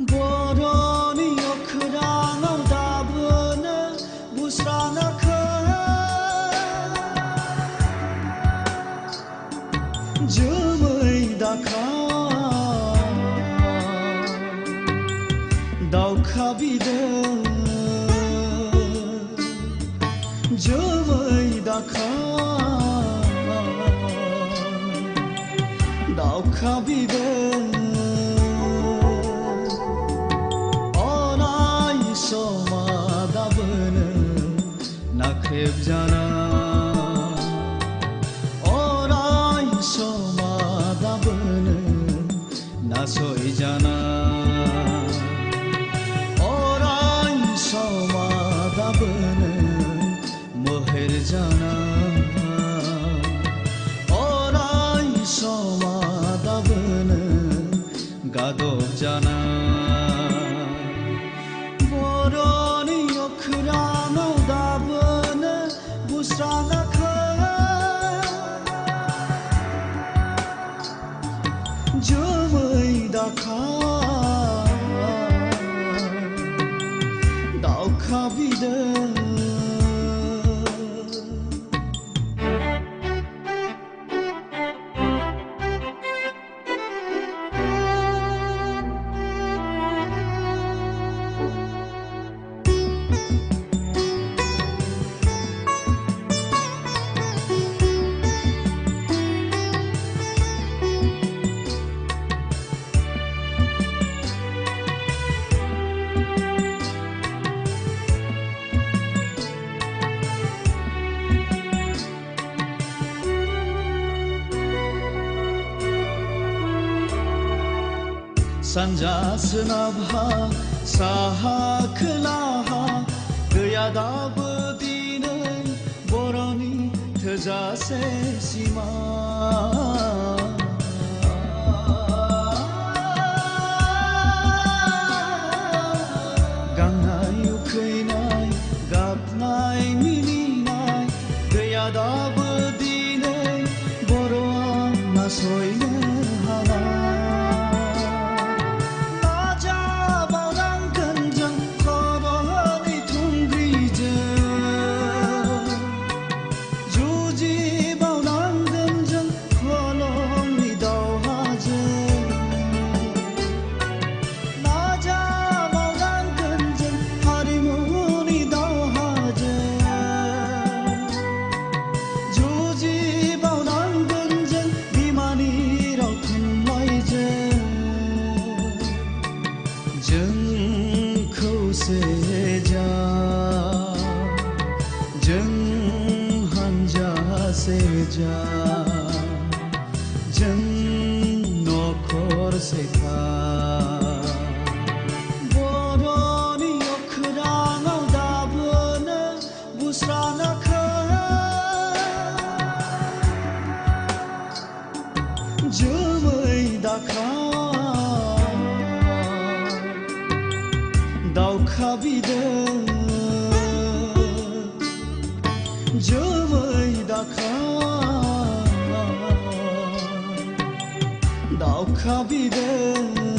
Boroni okhrana dabna busrana kha jumai dakha daukha bide jumai dakha daukha bide nakreb jana orai somadabn nasoi jana orai somadabn moher jana orai somadabn gadob jana boroni okhrana dabna busrana kha jumai dakha daukha bide सानजा सोनाबहा साहा खोलाहा गैया दाबो दिनै बर'नि थोजासे सिमा गांनाय उखैनाय गाबनाय मिनिनाय गैया दाबो दिनै बर'आ नासयनो हानाय seja जों नखरसे था बर'नि अख्राङाव दाबोनो बुस्राना खा जोमै दाखा दावखा बिदै जोमै दाखा दावखा बिदै